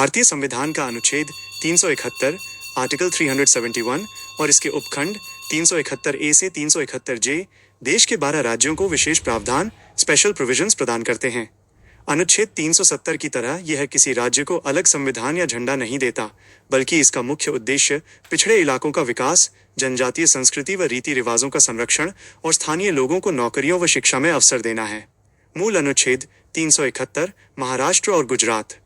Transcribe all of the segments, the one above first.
भारतीय संविधान का अनुच्छेद 371 आर्टिकल 371 और इसके उपखंड 371 ए से 371 जे देश के 12 राज्यों को विशेष प्रावधान स्पेशल प्रोविजंस प्रदान करते हैं। अनुच्छेद 370 की तरह यह किसी राज्य को अलग संविधान या झंडा नहीं देता, बल्कि इसका मुख्य उद्देश्य पिछड़े इलाकों का विकास, जनजातीय संस्कृति व रीति रिवाजों का संरक्षण और स्थानीय लोगों को नौकरियों व शिक्षा में अवसर देना है। मूल अनुच्छेद 371 महाराष्ट्र और गुजरात।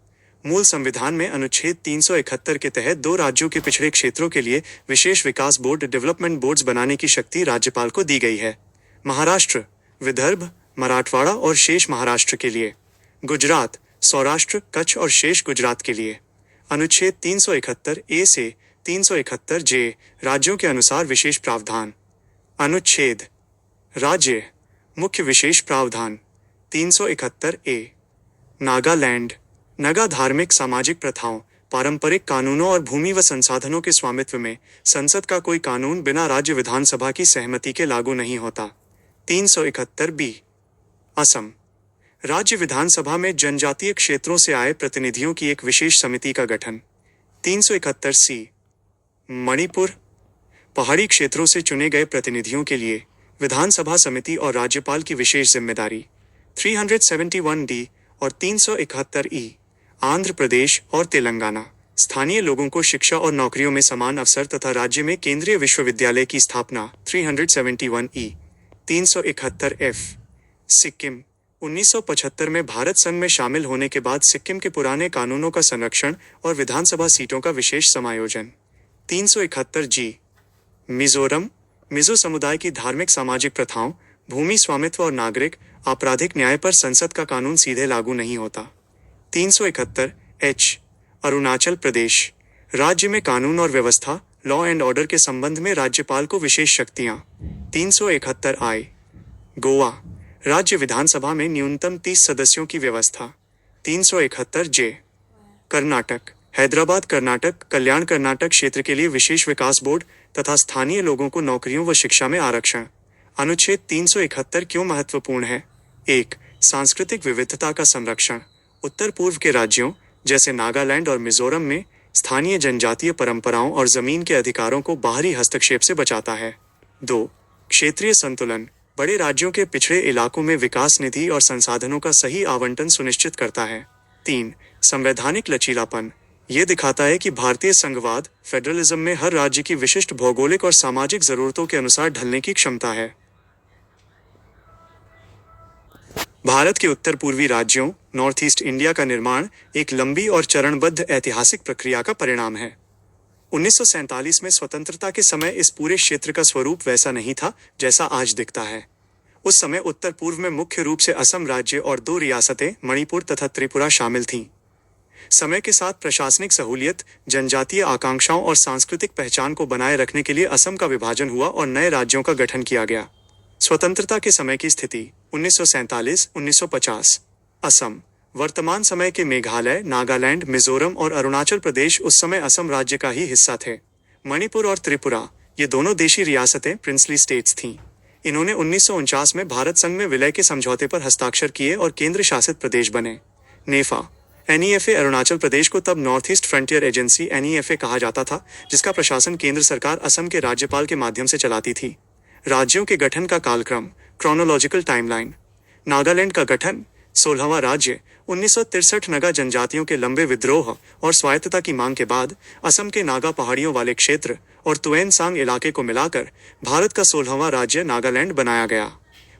मूल संविधान में अनुच्छेद 371 के तहत 2 राज्यों के पिछड़े क्षेत्रों के लिए विशेष विकास बोर्ड डेवलपमेंट बोर्ड्स बनाने की शक्ति राज्यपाल को दी गई है। महाराष्ट्र, विदर्भ, मराठवाड़ा और शेष महाराष्ट्र के लिए, गुजरात, सौराष्ट्र, कच्छ और शेष गुजरात के लिए। अनुच्छेद 371 ए से 371 जे राज्यों के अनुसार विशेष प्रावधान। अनुच्छेद राज्य मुख्य विशेष प्रावधान 371 ए। नागालैंड। नगा धार्मिक सामाजिक प्रथाओं, पारंपरिक कानूनों और भूमि व संसाधनों के स्वामित्व में संसद का कोई कानून बिना राज्य विधानसभा की सहमति के लागू नहीं होता। 371 बी। असम। राज्य विधानसभा में जनजातीय क्षेत्रों से आए प्रतिनिधियों की एक विशेष समिति का गठन। 371 सी। मणिपुर। पहाड़ी क्षेत्रों से चुने गए प्रतिनिधियों के लिए विधानसभा समिति और राज्यपाल की विशेष जिम्मेदारी। 371 डी और 371 ई। आंध्र प्रदेश और तेलंगाना। स्थानीय लोगों को शिक्षा और नौकरियों में समान अवसर तथा राज्य में केंद्रीय विश्वविद्यालय की स्थापना। 371 ई। 371 एफ। सिक्किम। 1975 में भारत संघ में शामिल होने के बाद सिक्किम के पुराने कानूनों का संरक्षण और विधानसभा सीटों का विशेष समायोजन। 371 जी। मिजोरम। मिजो समुदाय की धार्मिक सामाजिक प्रथाओं, भूमि स्वामित्व और नागरिक आपराधिक न्याय पर संसद का कानून सीधे लागू नहीं होता। 371 एच। अरुणाचल प्रदेश। राज्य में कानून और व्यवस्था, लॉ एंड ऑर्डर के संबंध में राज्यपाल को विशेष शक्तियां। 371 आई। गोवा। राज्य विधानसभा में न्यूनतम 30 सदस्यों की व्यवस्था। 371 जे। कर्नाटक। हैदराबाद कर्नाटक कल्याण कर्नाटक क्षेत्र के लिए विशेष विकास बोर्ड तथा स्थानीय लोगों को नौकरियों व शिक्षा में आरक्षण। अनुच्छेद 371 क्यों महत्वपूर्ण है? 1. सांस्कृतिक विविधता का संरक्षण। उत्तर पूर्व के राज्यों जैसे नागालैंड और मिजोरम में स्थानीय जनजातीय परंपराओं और जमीन के अधिकारों को बाहरी हस्तक्षेप से बचाता है। 2. क्षेत्रीय संतुलन। बड़े राज्यों के पिछड़े इलाकों में विकास निधि और संसाधनों का सही आवंटन सुनिश्चित करता है। 3. संवैधानिक लचीलापन। ये दिखाता है कि भारतीय संघवाद फेडरलिज्म में हर राज्य की विशिष्ट भौगोलिक और सामाजिक जरूरतों के अनुसार ढलने की क्षमता है। भारत के उत्तर पूर्वी राज्यों नॉर्थ ईस्ट इंडिया का निर्माण एक लंबी और चरणबद्ध ऐतिहासिक प्रक्रिया का परिणाम है। 1947 में स्वतंत्रता के समय इस पूरे क्षेत्र का स्वरूप वैसा नहीं था जैसा आज दिखता है। उस समय उत्तर पूर्व में मुख्य रूप से असम राज्य और 2 रियासतें मणिपुर तथा त्रिपुरा शामिल थीं। समय के साथ प्रशासनिक सहूलियत, जनजातीय आकांक्षाओं और सांस्कृतिक पहचान को बनाए रखने के लिए असम का विभाजन हुआ और नए राज्यों का गठन किया गया। स्वतंत्रता के समय की स्थिति 1947-1950। असम। वर्तमान समय के मेघालय, नागालैंड, मिजोरम और अरुणाचल प्रदेश उस समय असम राज्य का ही हिस्सा थे। मणिपुर और त्रिपुरा ये दोनों देशी रियासतें प्रिंसली स्टेट्स थीं। इन्होंने 1949 में भारत संघ में विलय के समझौते पर हस्ताक्षर किए और केंद्र शासित प्रदेश बने। नेफा। NEFA अरुणाचल प्रदेश को तब north east frontier agency NEFA कहा जाता था, जिसका प्रशासन केंद्र सरकार असम के राज्यपाल के माध्यम से चलाती थी। राज्यों के गठन का कालक्रम क्रोनोलॉजिकल टाइमलाइन। नागालैंड का गठन 16वां राज्य 1963 नगा जनजातियों के लंबे विद्रोह और स्वायत्तता की मांग के बाद असम के नागा पहाड़ियों वाले क्षेत्र और तुएनसांग इलाके को मिलाकर भारत का 16वां राज्य नागालैंड बनाया गया।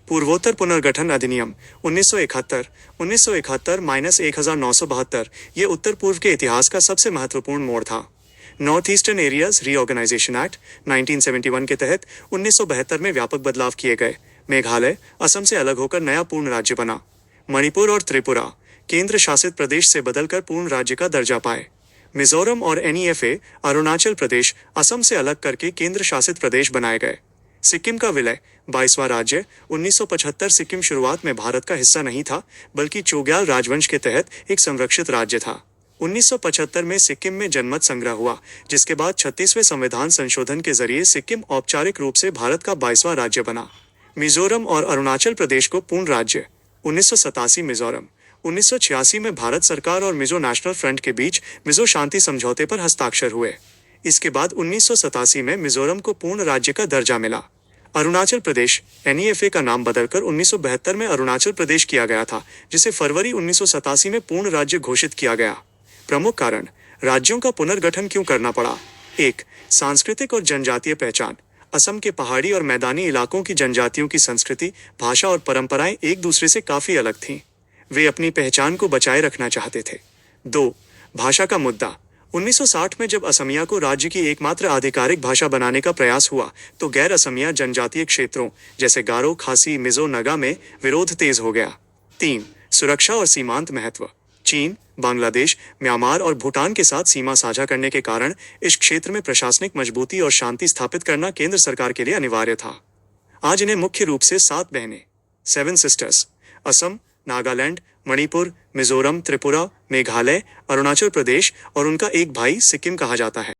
पूर्वोत्तर पुनर्गठन अधिनियम 1971 1971-1972 ये उत्तर पूर्व के इतिहास का सबसे महत्वपूर्ण मोड़ था। North Eastern Areas Reorganisation Act 1971 के तहत 1972 में व्यापक बदलाव किए गए। मेघालय असम से अलग होकर नया पूर्ण राज्य बना। मणिपुर और त्रिपुरा केंद्र शासित प्रदेश से बदलकर पूर्ण राज्य का दर्जा पाए। मिजोरम और NEFA अरुणाचल प्रदेश असम से अलग करके केंद्र शासित प्रदेश बनाए गए। सिक्किम का विलय 22वां राज्य 1975 सिक्किम शुरुआत में भारत का हिस्सा नहीं था, बल्कि चोग्याल राजवंश के तहत एक संरक्षित राज्य था। 1975 में सिक्किम में जनमत संग्रह हुआ, जिसके बाद 36वें संविधान संशोधन के जरिए सिक्किम औपचारिक रूप से भारत का 22वां राज्य बना। मिजोरम और अरुणाचल प्रदेश को पूर्ण राज्य 1987 मिजोरम 1986 में भारत सरकार और मिजो नेशनल फ्रंट के बीच मिजो शांति समझौते पर हस्ताक्षर हुए। इसके बाद 1987 में मिजोरम को पूर्ण राज्य का दर्जा मिला। अरुणाचल प्रदेश NEFA का नाम बदलकर 1972 में अरुणाचल प्रदेश किया गया था, जिसे फरवरी 1987 में पूर्ण राज्य घोषित किया गया। प्रमुख कारण, राज्यों का पुनर्गठन क्यों करना पड़ा? 1. सांस्कृतिक और जनजातीय पहचान। असम के पहाड़ी और मैदानी इलाकों की जनजातियों की संस्कृति, भाषा और परंपराएं एक दूसरे से काफी अलग थीं। वे अपनी पहचान को बचाए रखना चाहते थे। 2. भाषा का मुद्दा। 1960 में जब असमिया को राज्य की एकमात्र आधिकारिक भाषा बनाने का प्रयास हुआ, तो गैर असमिया जनजातीय क्षेत्रों जैसे गारो, खासी, मिजो, नगा में विरोध तेज हो गया। 3. सुरक्षा और सीमांत महत्व। चीन, बांग्लादेश, म्यांमार और भूटान के साथ सीमा साझा करने के कारण इस क्षेत्र में प्रशासनिक मजबूती और शांति स्थापित करना केंद्र सरकार के लिए अनिवार्य था। आज इन्हें मुख्य रूप से 7 बहनें, 7 सिस्टर्स, असम, नागालैंड, मणिपुर, मिजोरम, त्रिपुरा, मेघालय, अरुणाचल प्रदेश और उनका एक भाई सिक्किम कहा जाता है।